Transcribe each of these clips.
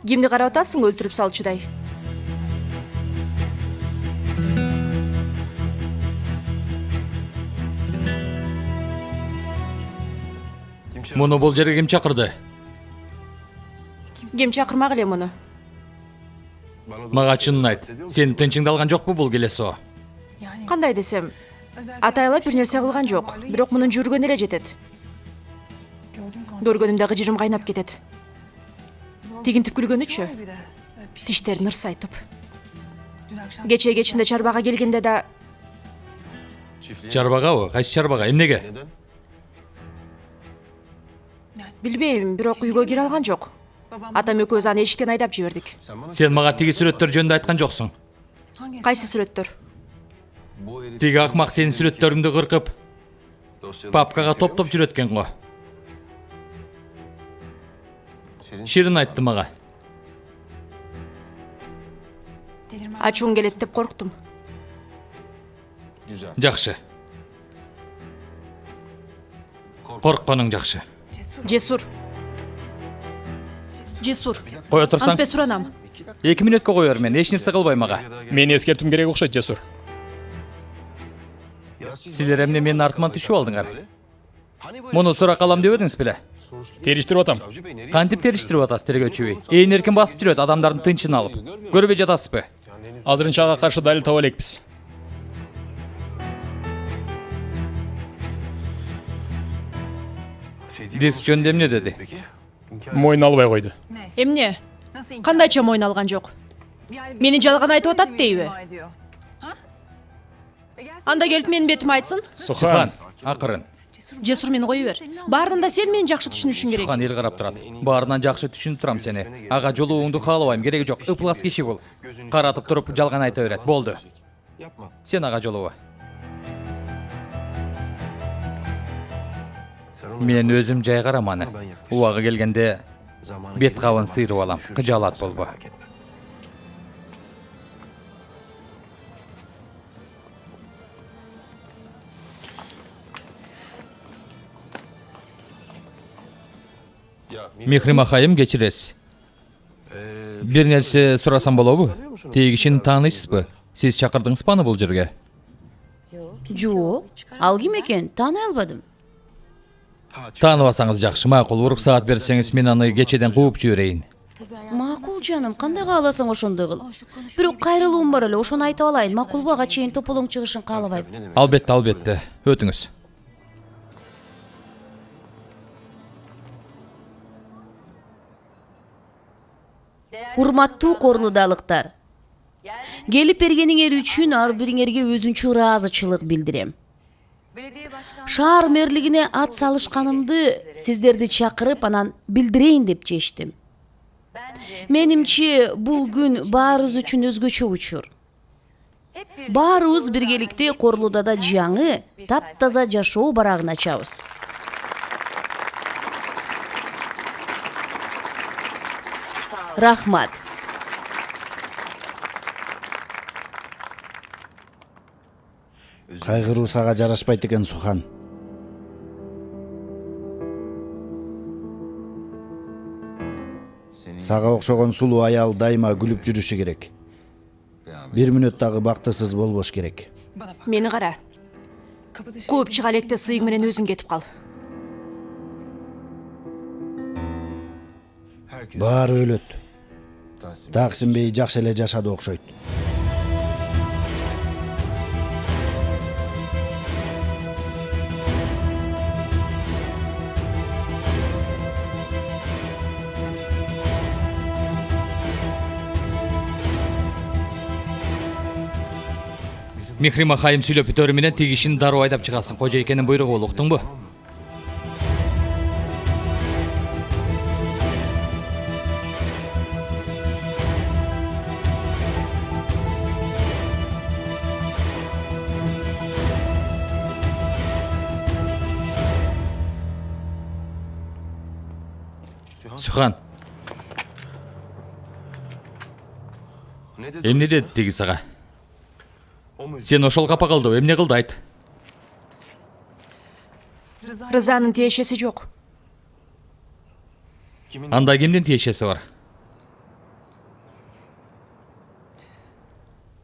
Кимди карап атасың, өлтүрүп салчудай? Муну бул жерге ким чакырды? Ким чакырмак эле муну? Мага чынын айт. Сен тынчыңды алган жокпу бул келесо? Кандай десем, атайлап бир нерсе кылган жок, бирок мунун жүргөнү эле жетет. Көргөнүмдө кыжырым кайнап кетет. Тигинтип күлгөнүчү, тиштерин ырсайтып. Кечээ кечинде чарбага келгенде да Чарбагабы? Кайсы чарбага? Эмнеге? билбейм, бирок үйгө кире алган жок. Атам экөөбүз аны эшиктен айдап жибердик. Сен мага тиги сүрөттөр жөнүндө айткан жоксуң. Кайсы сүрөттөр? Тиги акмак сенин сүрөттөрүңдү кыркып, папкага топтоп жүрөткөн го. Ширин айтты мага. Ачууң келет деп корктум. Жакшы. Коркпоноң жакшы. Жесур. Жесур. Кое турсаң. Антпе суранам. 2 мүнөткө коёр мен, эч нерсе кылбай мага. Мени эскертим керек окшойт, Жесур. Силер эмне менин артыман түшүп алдыңар? Муну сурак алам деп едиңиз беле? Териштирип атам. Кантип териштирип атасыз тергөөчүбү? Ээн эркин басып жүрөт адамдардын тынчын алып. Көрбөй жатасызбы? Азырынча ага каршы далил таба элекпиз. Диск жөнүндө эмне деди? Мойнун албай койду. Эмне? Кандайча мойун алган жок? Мени жалган айтып атат дейби? Анда келип менин бетиме айтсын. Сухан, акырын. Жесур, мени кое бер. Баарынан да сен мени жакшы түшүнүшүң керек. Сухан эл карап турат. Баарынан жакшы түшүнүп турам сени. Ага жолугуңду каалабайм, кереги жок. Ыплас киши бул. Каратып туруп жалган айта берет. Болду. Сен ага жолуба. Мен өзүм жай караманы. Убагы келгенде бет кабын сыйрып алам. Кыжаалат болбо. Мехрим акайым, кечиресиз. Бир нерсе сурасам болобу? Тиги кишини тааныйсызбы? Сиз чакырдыңызбы аны бул жерге? Жок, ал ким экен? Тааный албадым. Тааныбасаңыз жакшы, макул. Уруксаат берсеңиз мен аны кечеден кууп жиберейин. Макул жаным, кандай кааласаң ошондой кыл. Бирок кайрылуум бар эле, ошону айта алайын. Макулбу ага чейин тополоң чыгышын каалабайм. Албетте, албетте. Өтүңүз. Урматтуу Корлудалыктар. Келип бергениңер үчүн ар бириңерге өзүнчө ыраазычылык билдирем. Шаар мэрлигине ат салышканымды сиздерди чакырып анан билдирейин деп чечтим. Менимче бул күн баарыбыз үчүн өзгөчө учур. Баарыбыз биргеликте Корлудада жаңы, таптаза жашоо барагын ачабыз. Рахмат. Кайгыруу сага жарашпайт экен, Сухан. Сага окшогон сулуу аял дайыма күлүп жүрүшү керек. Бир мүнөт дагы бактысыз болбош керек. Мени кара. Кууп чыга электе сыйың менен өзүң кетип кал. Баары өлөт. Таксим бей жакшы эле жашады окшойт. Мехрим акайым сүйлөп бүтөрү менен тиги кишини дароо айдап чыгасың. Кожойкенин буйругу, уктуңбу? Сухан. Эмне деди тиги сага? Сен ошол капа кылдыбы? Эмне кылды айт? Рызанын тиешеси жок. Анда кимдин тиешеси бар?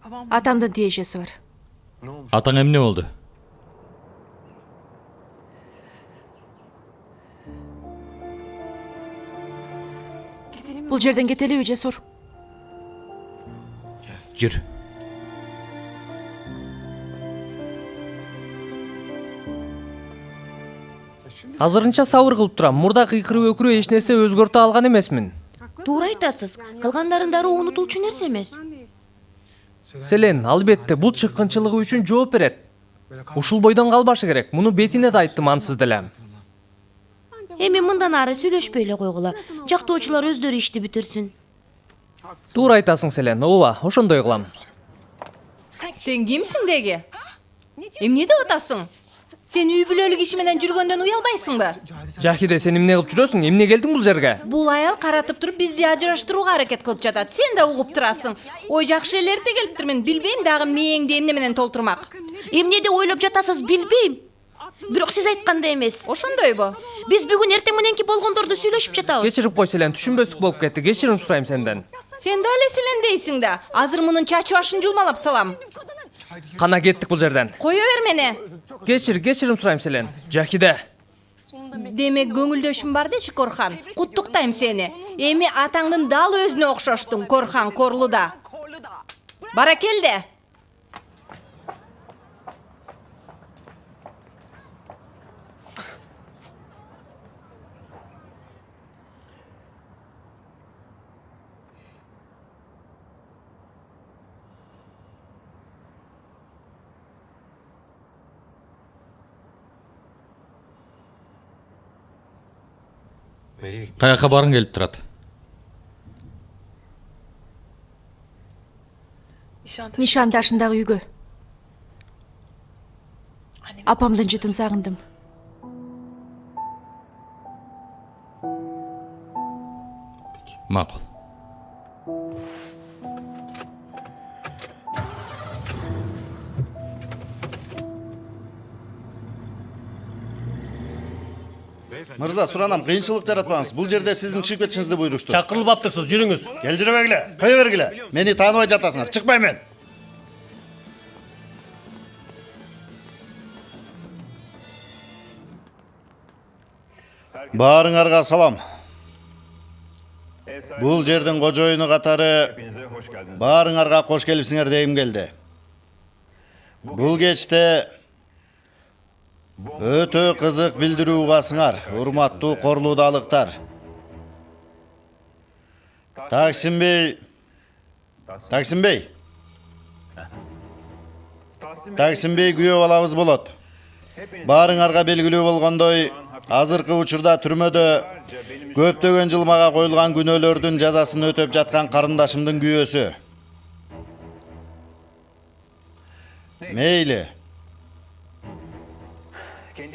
Атамдын тиешеси бар. Атаң эмне болду? Бул жерден кетелиби, Жесур? Жүр. Азырынча сабыр кылып турам. Мурда кыйкырып өкүрүп эч нерсе өзгөртө алган эмесмин. Туура айтасыз. Кылгандарындары унутулчу нерсе эмес. Селен, албетте, бул чыккынчылыгы үчүн жооп берет. Ушул бойдон калбашы керек. Муну бетине да айттым ансыз деле. Эми мындан ары сүйлөшпөй эле койгула. Жактоочулар өздөрү ишти бүтүрсүн. Туура айтасың, Селен. Ооба, ошондой кылам. Сен кимсиң деги? Эмне деп атасың? Сен үй бүлөлүк иши менен жүргөндөн уялбайсыңбы? Жахиде, сен эмне кылып жүрөсүң? Эмне келдиң бул жерге? Бул аял каратып туруп бизди ажыраштырууга аракет кылып жатат. Сен да угуп турасың. Ой, жакшы элерде келиптирмин. Билбейм дагы мээңди эмне менен толтурмак. Эмне деп ойлоп жатасыз билбейм. Бирок сиз айткандай эмес. Ошондойбу? Биз бүгүн эртең мененки болгондорду сүйлөшүп жатабыз. Кечирип кой, Селен, түшүнбөстүк болуп кетти. Кечирим сурайм сенден. Сен дали силендейсиң да. Азыр мунун чачы башын жулмалап салам. Кана кеттик бул жерден. Кое бер мени. Кечирим сурайм, Селен. Жахиде. Демек көңүлдөшүм бар дечи, Корхан. Куттуктайм сени. Эми атаңдын дал өзүнө окшоштуң, Корхан Корлуда. Бара келде. Каяка барың келип турат? Нишандашындагы үйгө. Апамдын жытын сагындым. Макул. Мырза, суранам, кыйынчылык жаратпаңыз. Бул жерде сиздин чыгып кетишиңизди буйрушту. Чакырылбаптырсыз, жүрүңүз. Кел жүрбөгүлө, кое бергиле. Мени тааныбай жатасыңар. Чыкпайм мен. Баарыңарга салам. Бул жердин кожоюну катары баарыңарга кош келипсиңер дегим келди. Бул кечте өтө кызык билдирүү угасыңар, урматтуу корлуудалыктар. Таксимбей күйөө балабыз болот. Баарыңарга белгилүү болгондой, азыркы учурда түрмөдө көптөгөн жыл мага коюлган күнөөлөрдүн жазасын өтөп жаткан карындашымдын күйөөсү. Мейли.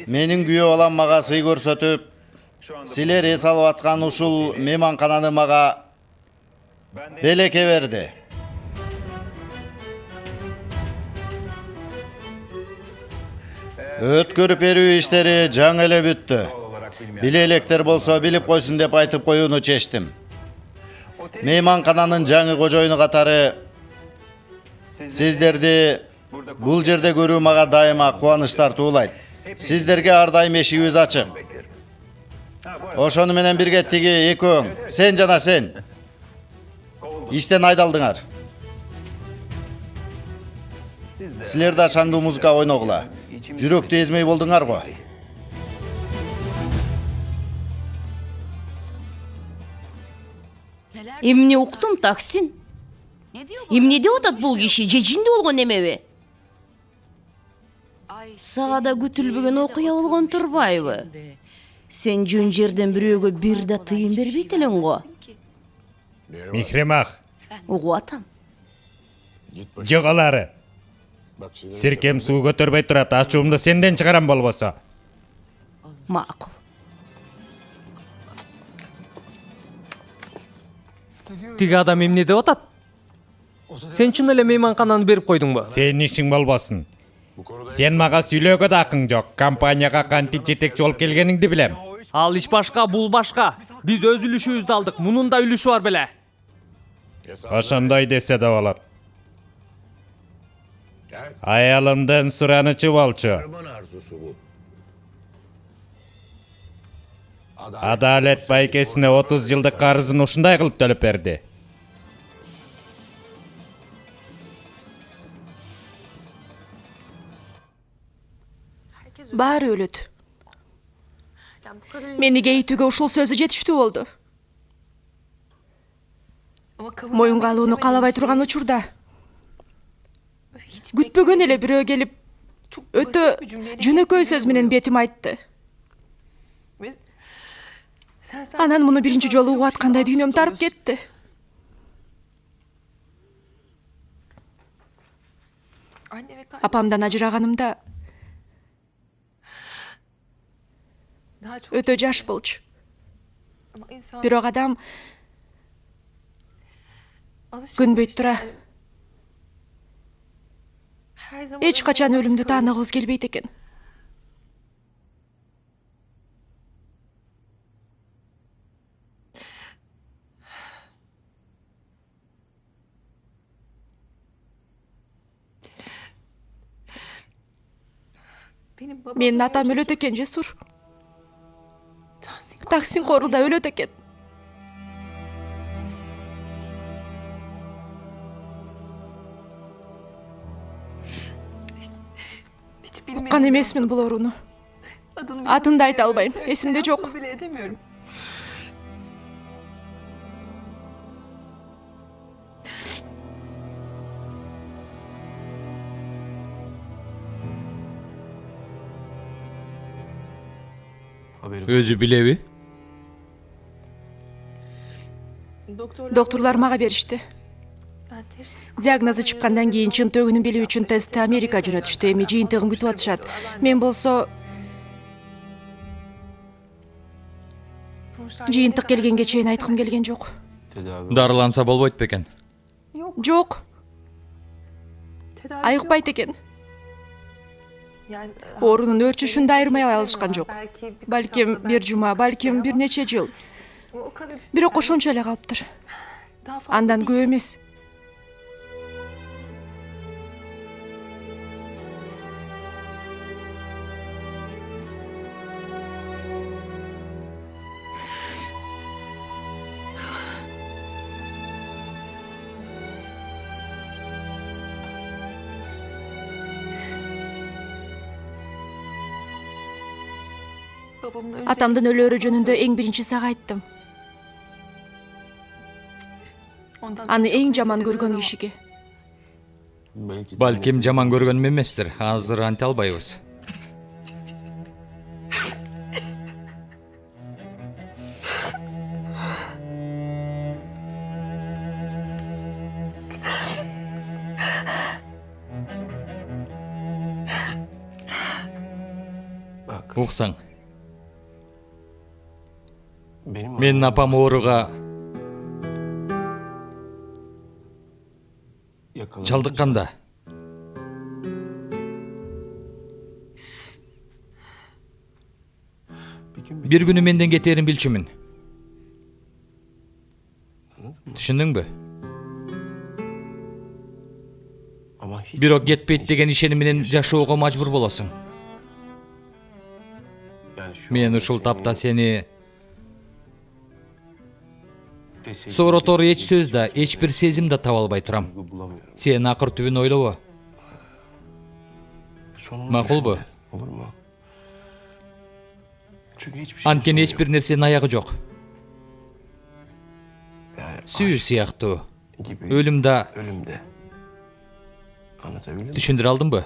Менин күйөө балам мага сый көрсөтүп, силер эс алып аткан ушул мейманкананы мага белеке берди. Өткөрүп берүү иштери жаңы эле бүттү. Биле электер болсо билип койсун деп айтып коюуну чечтим. Мейманкананын жаңы кожоюну катары сиздерди бул жерде көрүү мага дайыма кубаныч тартуулайт. Сиздерге ар дайым эшигибиз ачык. Ошону менен бирге тиги экөөң, сен жана сен иштен айдалдыңар. Силер да шаңдуу музыка ойногула. Жүрөктү эзмей болдуңар го. Эмне уктум, Таксин? Эмне деп атат бул киши? Же жинди болгон эмеби? Сага да күтүлбөгөн окуя болгон турбайбы? Сен жөн жерден бирөөгө бир да тыйын бербейт элең го. Михремах, Угуп атам. жок алары. Сиркем суу көтөрбөй турат, ачуумду сенден чыгарам болбосо. Макул. Тиги адам эмне деп атат? Сен чын эле мейманкананы берип койдуңбу? Сенин ишиң болбосун. Сен мага сүйлөөгө да акың жок. Компанияга кантип жетекчи болуп келгениңди билем. Ал иш башка, бул башка. Биз өз үлүшүбүздү алдык. Мунун да үлүшү бар беле. Ошондой десе да болот. Ayalımdan suranıcı bolçu. Adalet baykesine 30 yıllık karızını uşunday kılıp dölüp berdi. Баары өлөт. Мениге итүүгө ушул сөзү жетиштүү болду. Моюнга алууну каалабай турган учурда күтпөгөн эле бирөө келип өтө жөнөкөй сөз менен бетим айтты. Анан муну биринчи жолу угуп аткандай дүйнөм тарып кетти. Апамдан ажыраганымда өтө жаш болчу. Бирок адам көнбөй тура эч качан өлүмдү тааныгыбыз келбейт экен. Менин атам өлөт экен, Жесур. Таксин коруда өлөт экен. Уккан эмесмин бул орууну. Атын да айта албайм, эсимде жок. Өзү билеби? Доктурлар мага беришти. Диагнозу чыккандан кийин чынтөгүнүн билүү үчүн тестти Америка жөнөтүштү. Эми жыйынтыгын күтүп атышат. Мен болсо жыйынтык келгенге чейин айткым келген жок. Дарыланса болбойт бекен? Жок. Айыкпайт экен. Оорунун өөрчүшүн да айырмай алышкан жок. Балким бир жума, балким бир нече жыл. Бирок ошончо эле калыптыр. Андан көп эмес. Атамдын өлөөрү жөнүндө эң биринчи сага айттым. Аны эң жаман көргөн кишиге. Балким жаман көргөнүм эместир. Азыр анте албайбыз. Уксаң. Менин апам ооруга чалдыкканда бир күнү менден кетерин билчүмүн. Түшүндүңбү? Бирок кетпейт деген ишеним менен жашоого мажбур болосуң. Мен ушул тапта сени сооротор эч сөз да, эч бир сезим да таба албай турам. Сен акыр түбүн ойлобо. Макулбу? Анткени эч бир нерсенин аягы жок. Сүйүү сыяктуу. Өлүм да. Түшүндүрө алдымбы?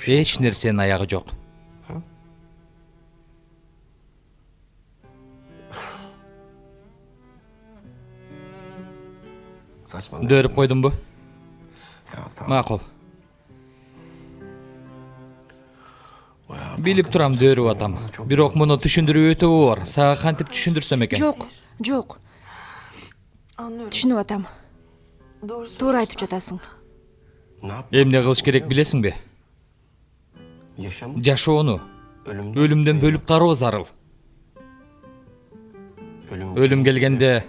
Эч нерсенин аягы жок. Дөрүп койдумбу? Макул. Билип турам дөрүп атам. Бирок муну түшүндүрүү өтө оор. Сага кантип түшүндүрсөм экен? Жок. Түшүнүп атам. Туура айтып жатасың. Эмне кылыш керек билесиңби? Жашоону өлүмдөн бөлүп кароо зарыл. Өлүм келгенде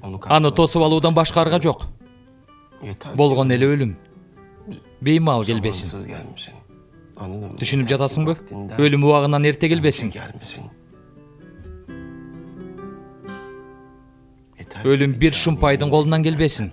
аны тосуп алуудан башка арга жок. Болгон эле өлүм. Beymal gelbesin. Düşünüp jatasың bu? Ölüm ubagынан erте gelbesin. Ölüm bir şumpaydın kolundan gelbesin.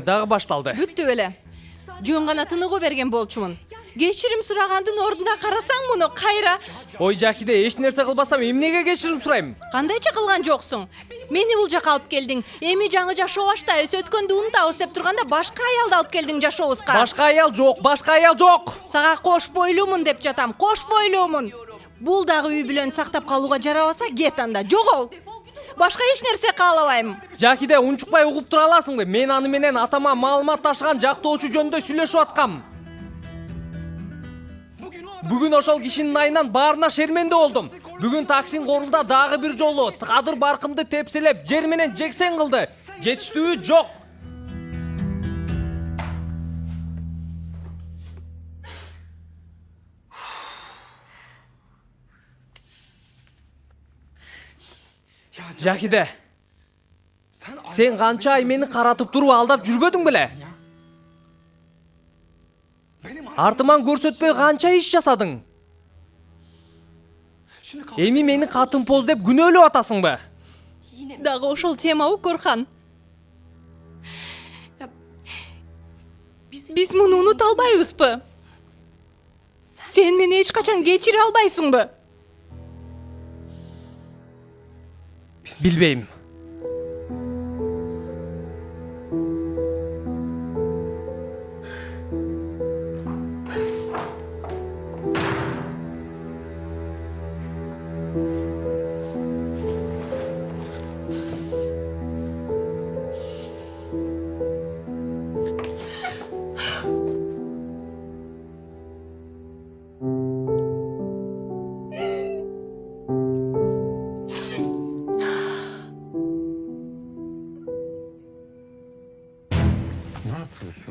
Dağı baştaldı. Бүттү беле. Жөн гана тыныгуу берген болчумун. Кечирим сурагандын ордуна карасаң муну кайра. Ой Жакиде, эч нерсе кылбасам эмнеге кечирим сурайм? Кандайча кылган жоксуң? Мени бул жака алып келдиң. Эми жаңы жашоо баштайбыз, өткөндү унутабыз деп турганда башка аялды алып келдиң жашообузга. Башка аял жок. Сага кош бойлуумун деп жатам, кош бойлуумун. Бул дагы үй бүлөнү сактап калууга жарабаса, кет анда, жогол. Башка эч нерсе каалабайм. Жакиде, унчукпай угуп тура аласыңбы? Мен аны менен атама маалымат ташыган жактоочу жөнүндө сүйлөшүп аткам. Бүгүн ошол кишинин айынан баарына шерменде болдум. Бүгүн Таксин Корулда дагы бир жолу кадыр баркымды тепселеп, жер менен жексен кылды. Жетиштүү жок. Жакиде, сен канча ай мени каратып туруп алдап жүрбөдүң беле? Артыман көрсөтпөй канча иш жасадың? Эми мени катын-поз деп күнөөлөп атасыңбы? Дагы ошол темабы, Корхан? Биз муну унута албайбызбы? Сен мени эч качан кечире албайсыңбы? Билбейм.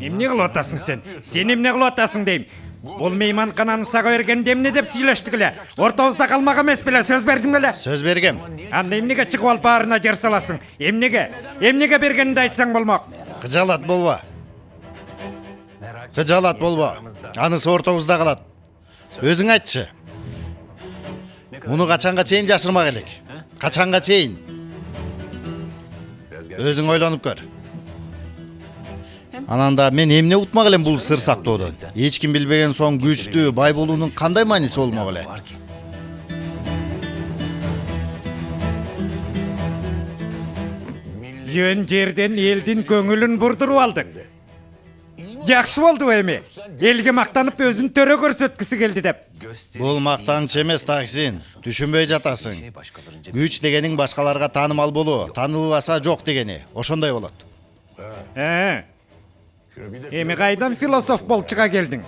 Эмне кылып атасың сен? Сен эмне кылып атасың дейм. Бул мейманкананы сага бергенде эмне деп сүйлөштүк эле? Ортобузда калмак эмес беле, сөз бердиң беле? Сөз бергем. Анда эмнеге чыгып алып баарына жер саласың? Эмнеге? Эмнеге бергенинди айтсаң болмок? Кыжалат болбо. Кыжалат болбо. Анысы ортобузда калат. Өзүң айтчы. Муну качанга чейин жашырмак элек? Качанга чейин? Өзүң ойлонуп көр. Ананда мен эмне утмак элем бул сыр сактоодон? Эч ким билбеген соң күчтүү, бай болуунун кандай мааниси болмок эле? Жөн жерден элдин көңүлүн бурдуруп алдык. Жакшы болду эми. Элге мактанып өзүн төрө көрсөткүсү келди деп. Бул мактаныч эмес, Таксин. Түшүнбөй жатасың. Күч дегениң башкаларга таанымал болуу, таанылбаса жок дегени. Ошондой болот. Эми кайдан философ болуп чыга келдиң?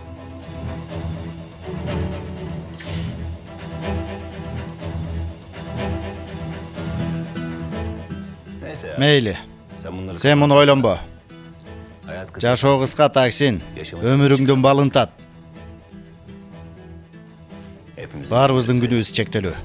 Мейли. Сен муну ойлонбо. Жашоо кыска, Таксин. Өмүрүңдүн балын тат. Баарыбыздын күнүбүз чектелүү.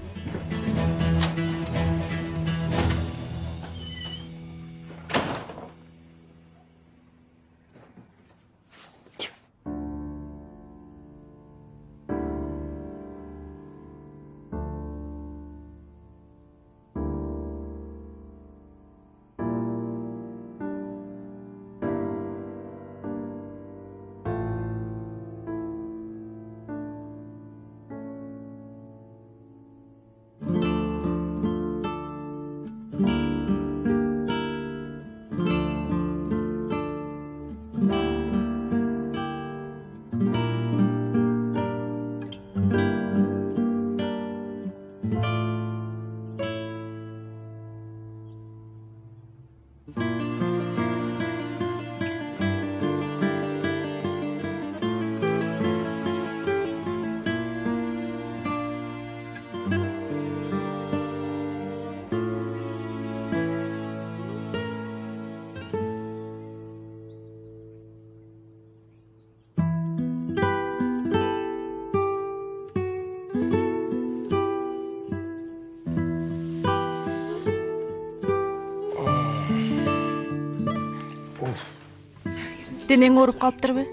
Денең ооруп калыптырбы?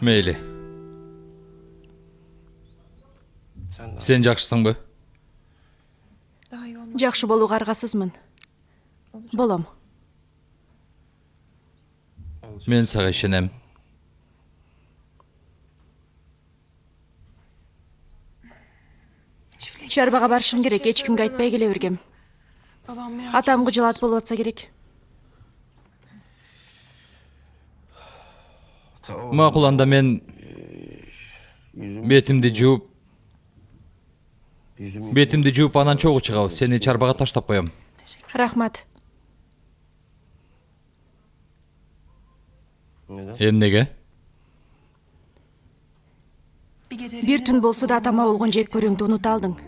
Meyli. Sen жакшысыңбы? Жакшы болууга аргасызмын. Болом. Мен сага ишенем. Чарбага барышым керек, эч кимге айтпай келе бергем. Атам кыжылат болуп атса керек. Макул, анда мен бетимди жууп анан чогуу чыгабыз. Сени чарбага таштап коем. Рахмат. Эмнеге? Бир түн болсо да атама болгон жек көрүүңдү унута алдың.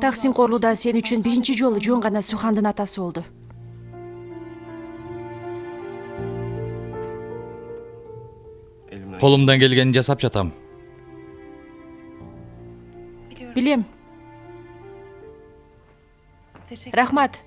Таксин Корлуда сен үчүн биринчи жолу жөн гана Сухандын атасы болду. Колумдан келгенин жасап жатам. Билем. Рахмат.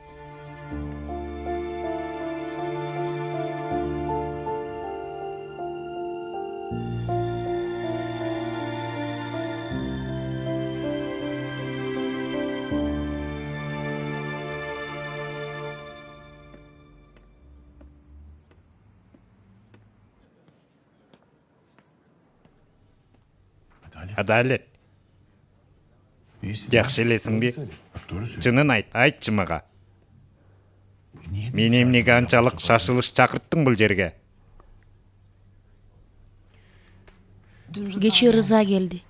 Адалет. Жакшы элесиңби? Чынын айтчы мага. Мени эмнеге анчалык шашылыш чакырттың бул жерге? Кечээ Рыза келди.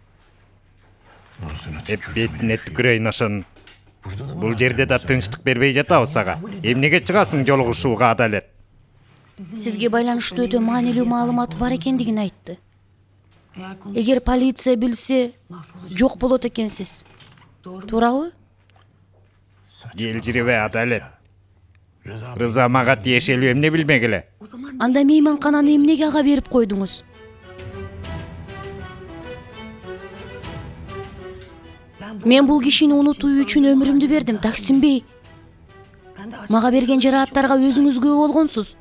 Бетине түкүрөйүн ошонун. Бул жерде да тынчтык бербей жатабыз сага. Эмнеге чыгасың жолугушууга, Адалет? Сизге байланыштуу өтө маанилүү маалымат бар экендигин айтты. Эгер полиция билсе, жок болот экенсиз. Туурабы? Келжиребе, Адалет. Рыза мага тиешелүү эмне билмегиле? Анда мейманкананы эмнеге ага берип койдуңуз? Мен бул кишини унутуу үчүн өмүрүмдү бердим, Таксим Бей. Мага берген жарааттарга өзүңүз күбө болгонсуз.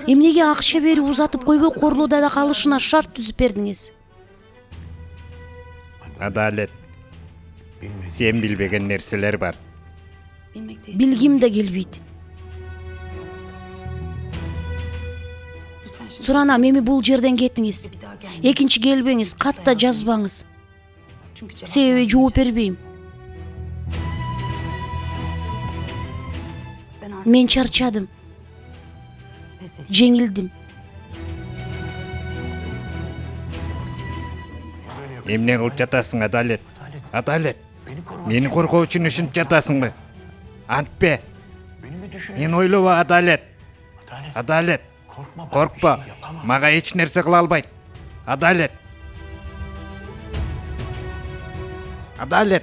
Эмнеге акча берип узатып койбой Корлуда да калышына шарт түзүп бердиңиз? Адалет. Сен билбеген нерселер бар. Билгим да келбейт. Суранам, эми бул жерден кетиңиз. Экинчи келбеңиз, катта жазбаңыз. Себеби жооп бербейм. Мен чарчадым. Жеңилдим. Эмне кылып жатасың, Адалет? Адалет. Мени коргоо үчүн ушинтип жатасыңбы? Антпе. Мен ойлоба, Адалет. Адалет. Коркпа. Мага эч нерсе кыла албайт. Адалет. Адалет.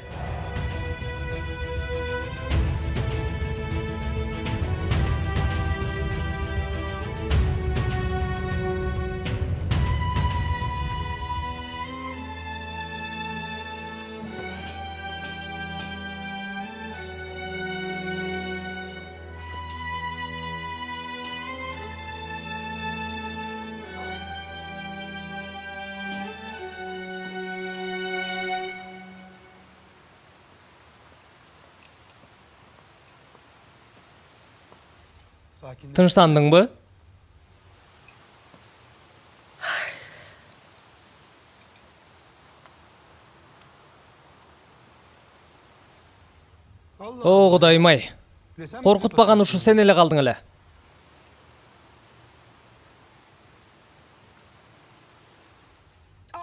Тынчтандыңбы? О, Кудайым ай. Коркутпаган ушу сен эле калдың эле.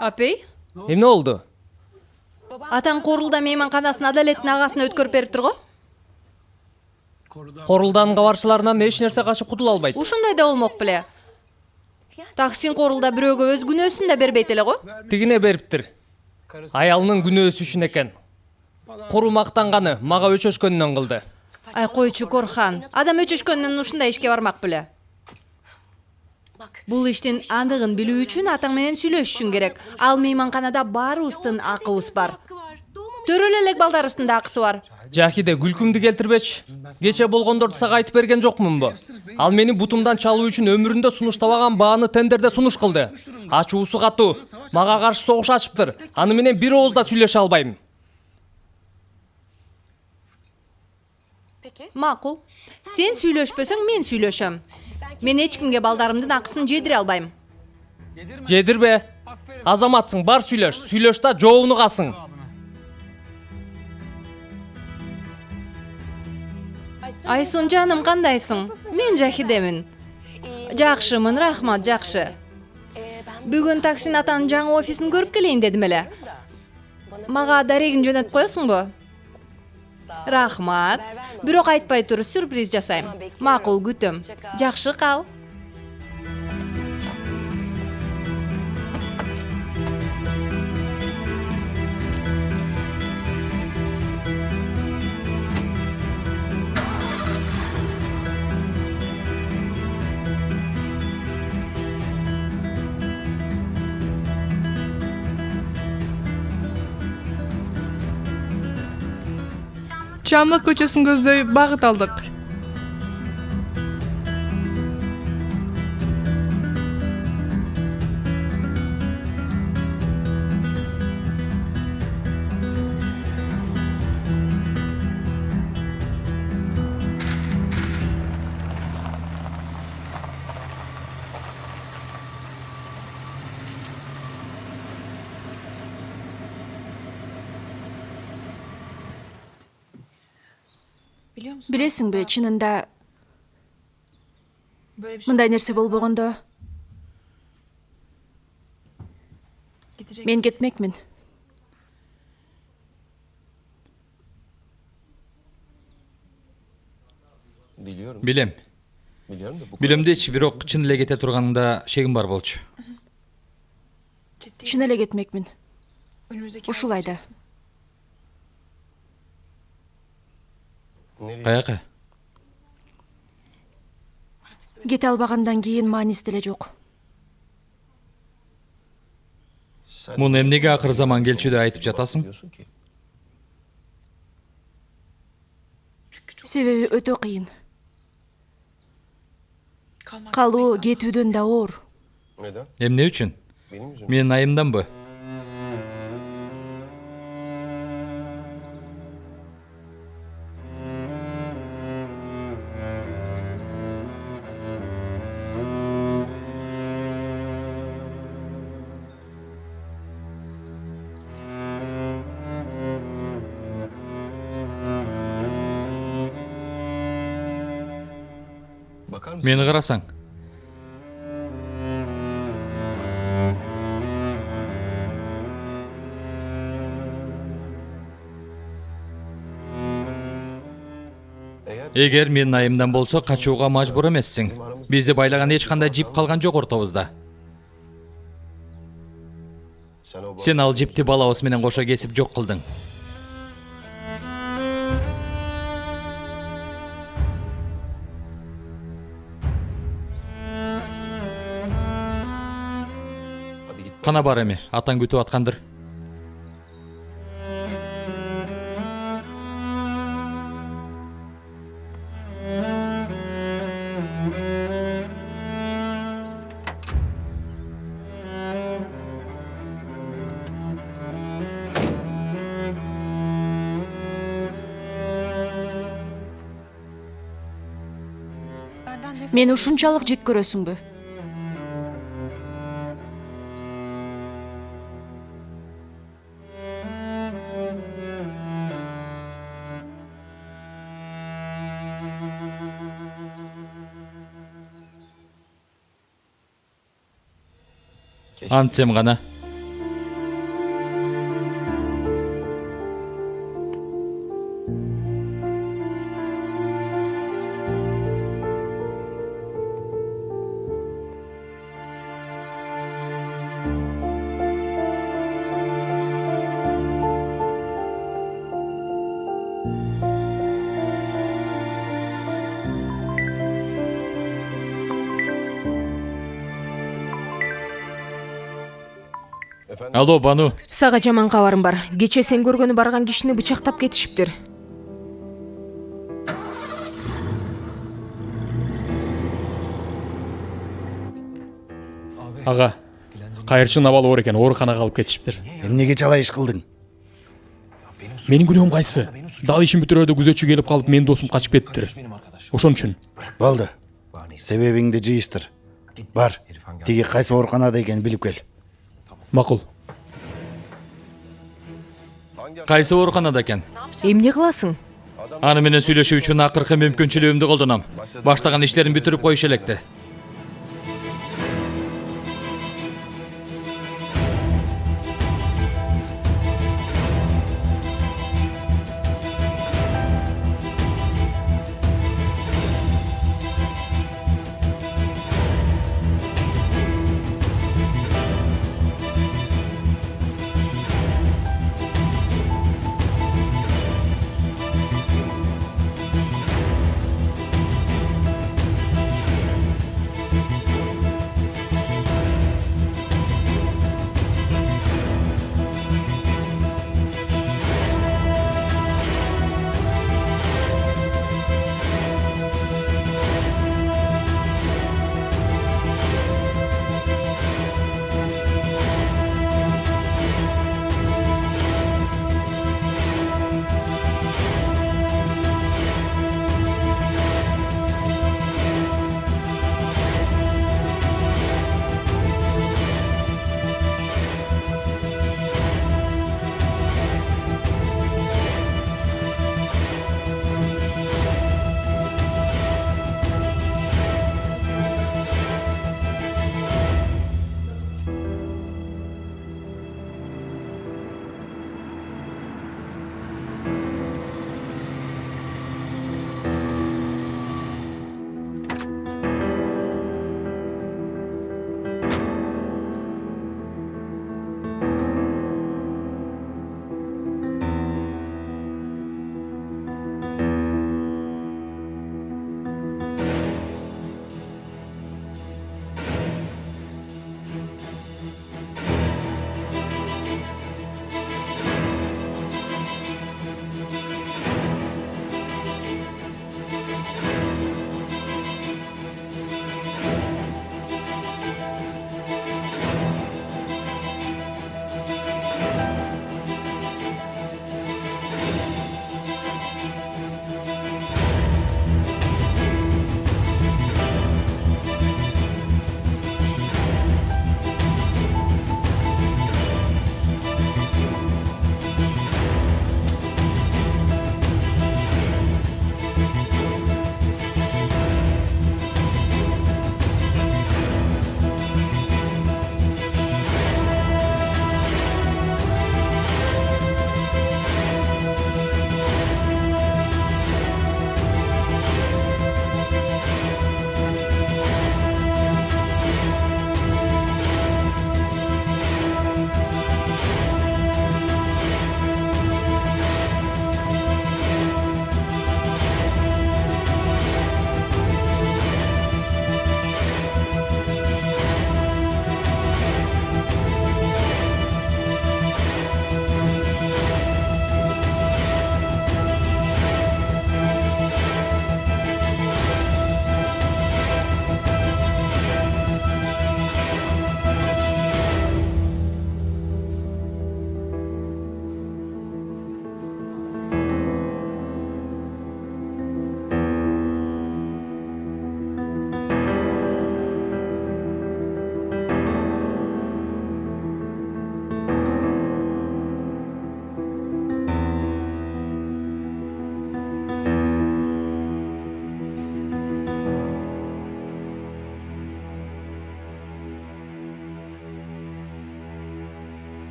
Апей, Эмне болду? атаң Корлуда мейманканасын Адалеттин агасына өткөрүп берип турго? Корулдан кабарчыларынан эч нерсе качып кутула албайт. Ушундай да болмок беле. Таксин Корлуда бирөөгө өз күнөөсүн да бербейт эле го. Тигине бериптир. Аялынын күнөөсү үчүн экен. Куру мактанганы мага өчөшкөнүнөн кылды. Ай койчу Корхан, адам өчөшкөндөн ушундай ишке бармак беле. Бул иштин андыгын билүү үчүн атаң менен сүйлөшүшүң керек. Ал мейманканада баарыбыздын акыбыз бар. Төрөлө элек балдарыбыздын да акысы бар. Жакиде күлкүмдү келтирбечи. Кече болгондорду сага айтып берген жокмунбу? Ал мени бутумдан чалуу үчүн өмүрүндө сунуштабаган бааны тендерде сунуш кылды. Ачуусу катуу. Мага каршы согуш ачыптыр. Аны менен бир ооз да сүйлөшө албайм. Макул. Сен сүйлөшпөсөң мен сүйлөшөм. Мен эч кимге балдарымдын акысын жедире албайм. Жедирбе. Азаматсың, бар сүйлөш. Сүйлөш да жообуну касың. Айсун жаным, кандайсың? Мен Жахидемин. Жакшымын, рахмат, жакшы. Бүгүн таксин атанын жаңы офисин көрүп келейин дедим эле. Мага дарегин жөнөтүп коесуңбу? Рахмат. Бирок айтпай тур, сюрприз жасайм. Макул, күтөм. Жакшы кал. Çamlık көчөсүн көздөй багыт алдык. Билесиңби, чынында мындай нерсе болбогондо мен кетмекмин. Билем. Билем дечи, бирок чын эле кете турганында шегим бар болчу. Чын эле кетмекмин. Ушул айда. Каяка? Кете албагандан кийин мааниси деле жок. Муну эмнеге акыр заман келчү деп айтып жатасың? Себеби өтө кыйын. Калуу кетүүдөн да оор. Эмне үчүн? Менин айымданбы? Мени карасаң. Эгер менин айымдан болсо качууга мажбур эмессиң. Бизди байлаган эч кандай жип калган жок ортобузда. Сен ал жипти балабыз менен кошо кесип жок кылдың. Кана бар эми, атаң күтүп аткандыр. Мени ушунчалык жек көрөсүңбү? Антсем гана. Алло, Бану. Сага жаман кабарым бар. Кече сен көргөнү барган кишини бычактап кетишиптир. Ага, кайырчын абалы оор экен, ооруканага алып кетишиптир. Эмнеге чала иш кылдың? Менин күнөөм кайсы? Дал ишин бүтүрөдө күзөтчү келип калып, менин досум качып кетиптир. Ошон үчүн. Болду. Себебиңди жыйыштыр. Бар, тиги кайсы ооруканада экенин билип кел. Макул. Кайсы ооруканада экен? Эмне кыласың? Аны менен сүйлөшүү үчүн акыркы мүмкүнчүлүгүмдү колдоном. Баштаган иштерин бүтүрүп коюш электе.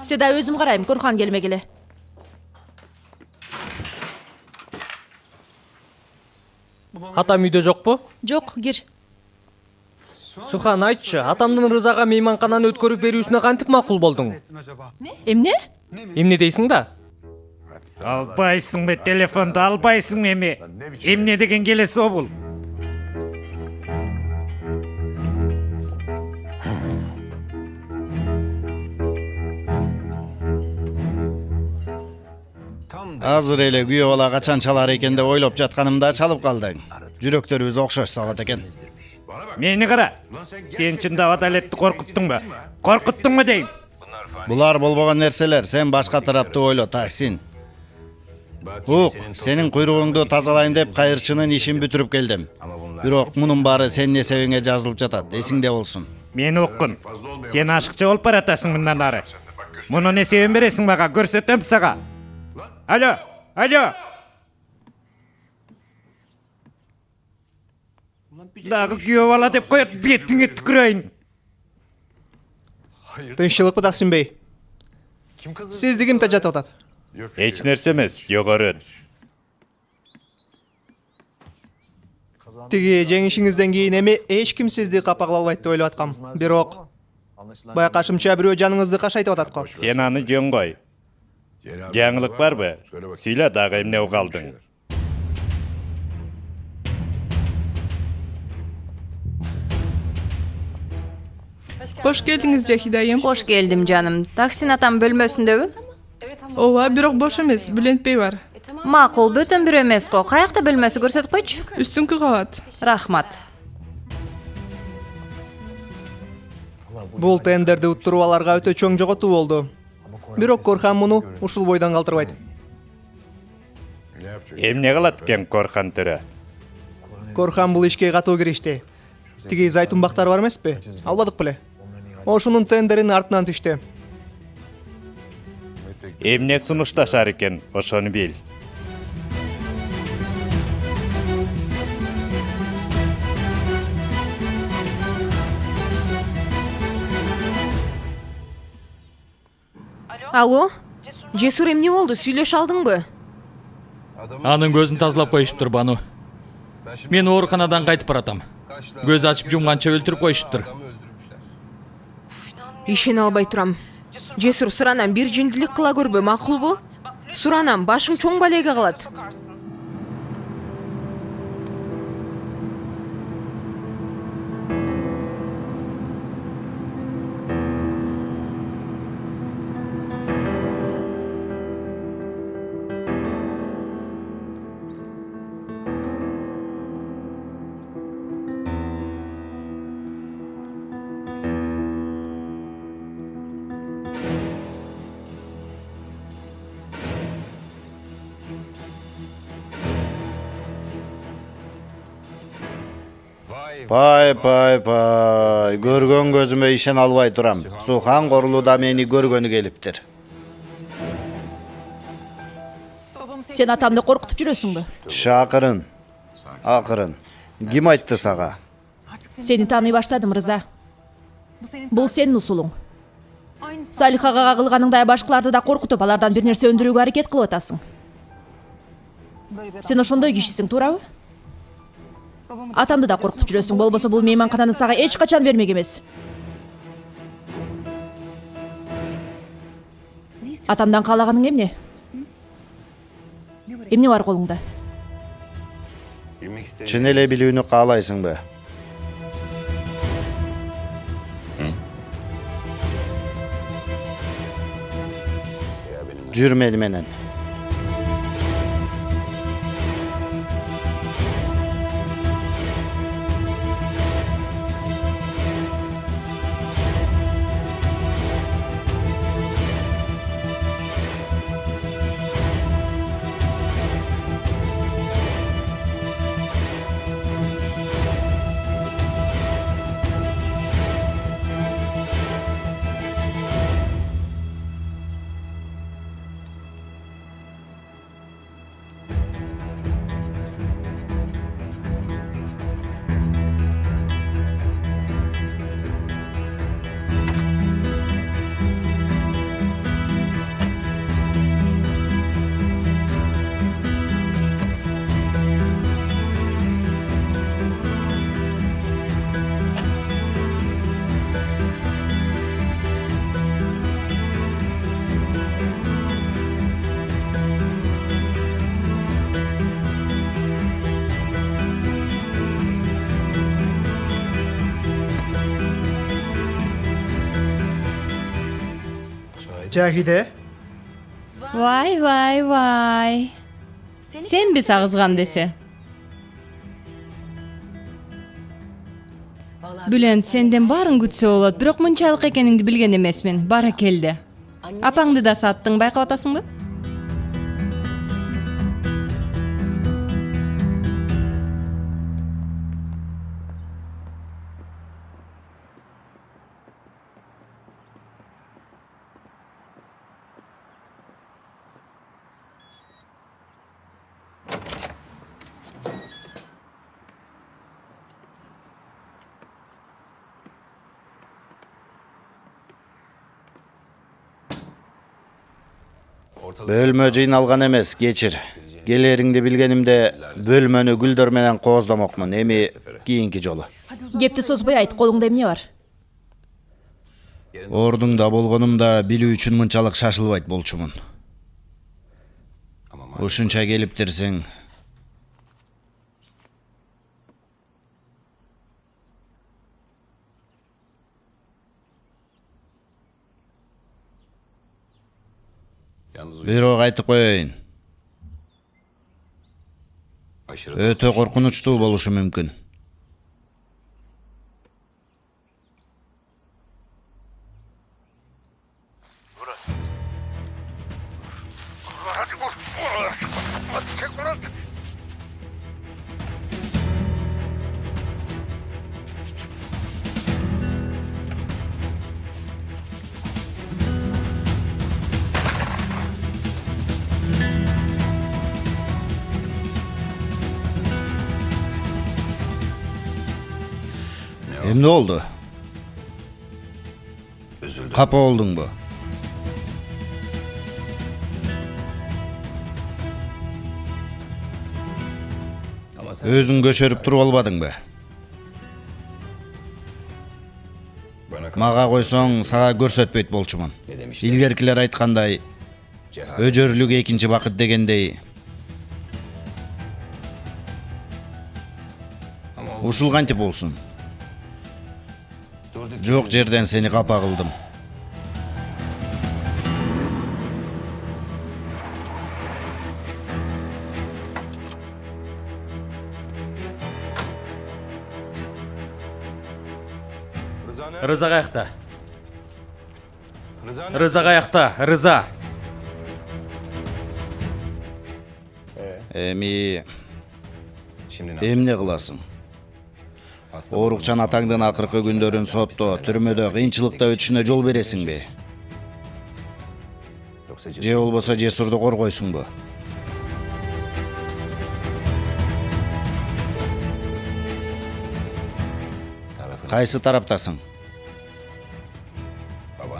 Седа өзүм карайм, Корхан келмегиле. Атам үйдө жокпу? Жок, кир. Сухан, айтчы, атамдын Рызага мейманкананы өткөрүп берүүсүнө кантип макул болдуң? Эмне? Эмне дейсиң да? Албайсың бе телефонду, албайсың эми. Эмне деген келеси обул? Азыр эле күйөө бала качан чалар экен деп ойлоп жатканымда чалып калдың. Жүрөктөрүбүз окшош сагат экен. Мени кара. Сен чындап Адалетти коркуттуңбу? Коркуттуңбу дейм? Булар болбогон нерселер, сен башка тараптуу ойло, Таксин. Ук, сенин куйругуңду тазалайм деп кайырчынын ишин бүтүрүп келдим. Бирок мунун баары сенин эсебиңе жазылып жатат, эсиңде болсун. Мени уккун. Сен ашыкчы болуп баратасың мындан ары. Мунун эсебин бересиң мага, көрсөтөм сага. Алло, алло. Дагы күйөө бала деп коет, бетиңе түкүрөйүн. Тынччылыкпы, Таксим бей? Сизди ким жатып атат? Эч нерсе эмес, жогору. Тиги жеңишиңизден кийин эми эч ким сизди капагыла албайт деп ойлоп аткам. Бирок байкашымча бирөө жаныңызды кашайтып атат го. Сен аны жөн кой. Жаңылык барбы? Сүйлө дагы эмне уга алдың? Кош келдиңиз, Жахидайым. Кош келдим, жаным. Таксин атам бөлмөсүндөбү? Ооба, бирок бош эмес, Бүлөнтбей бар. Макул, бүтүн бир эмес го. Каякта бөлмөсү, көрсөтүп койчу. Үстүңкү кабат. Рахмат. Бул тендерди уттуруп аларга өтө чоң жоготуу болду. Бирок Корхан муну ушул бойдон калтырбайт. Эмне кылат экен Корхан төрө? Корхан бул ишке катуу киришти. Тиги Зайтунбактар бар эмеспи? Албадык беле. Ошунун тендерин артынан түштү. Эмне сунушташар экен, ошону бил. Алло? Жесур, эмне болду? Сүйлөшө алдыңбы? Анын көзүн тазалап коюшуптур, Бану. Мен ооруканадан кайтып баратам. Көз ачып жумганча өлтүрүп коюшуптур. Ишене албай турам. Жесур, суранам, бир жиндилик кыла көрбө, макулбу? Суранам, башың чоң балеге калат. Пай, көргөн көзүмө ишен албай турам. Сухан корулу да мени көргөнү келиптир. Сен атамды коркутуп жүрөсүңбү? Шакырын. Акырын. Ким айтты сага? Сени тааный баштадым, Рыза. Бул сенин усулуң. Салихага кылганыңдай башкаларды да коркутуп, алардан бир нерсе өндүрүүгө аракет кылып атасың. Сен ошондой кишисиң, туурабы? Атамды да коркутуп жүрөсүң, болбосо бул мейманкананы сага эч качан бермек эмес. Атамдан каалаганың эмне? Эмне бар колуңда? Чын эле билүүнү каалайсыңбы? Жүр мени менен. Cahide. Vay vay vay. Sen bir sağızgan dese. Bülent senden barın gütse olat, biroq mınçalık ekeningdi bilgen emesmin. Bara keldi. Apаңды da sattың, байqap atasың mı? Bөлмө жыйналган эмес, кечир. Келериңди билгенимде бөлмөнү гүлдөр менен кооздомокмун. Эми кийинки жолу. Кепти созбой айт, колуңда эмне бар? Ордуңда болгонумда билүү үчүн мынчалык шашылбайт болчумун. Ушунча келиптирсиң. Бирок айтып коеюн. Өтө коркунучтуу болушу мүмкүн. Эмне болду? Капа болдуңбу? Өзүң көшөрүп туруп албадыңбы? Мага койсоң, сага көрсөтпөйт болчумун. Илгеркилер айткандай, өжөрлүк экинчи бакыт дегендей. Ушул кантип болсун? Жок жерден сени капа кылдым. Рыза каякта? Рыза каякта? Рыза. Эмне кыласың? Орукчан атаңдын акыркы күндөрүн сотто, түрмөдө кыйынчылыкта өтүшүнө жол бересиңби? Же болбосо Жесурду коргойсуңбу? Кайсы тараптасың?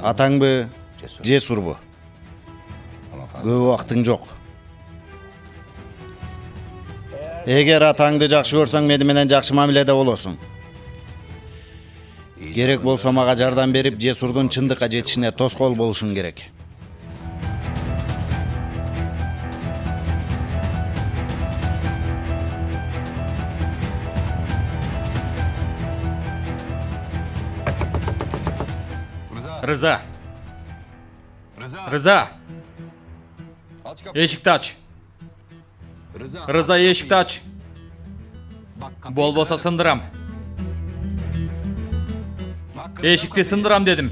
Атаңбы, Жесурбу? Көп убактың жок. Эгер атаңды жакшы көрсөң, мени менен жакшы мамиледе болосуң. Керек болсо мага жардам берип, Жесурдун чындыкка жетишине тоскоол болушуң керек. Рыза. Рыза. Эшикти ач. Рыза, эшикти ач. Болбосо сындырам. Эшикти сындырам дедим.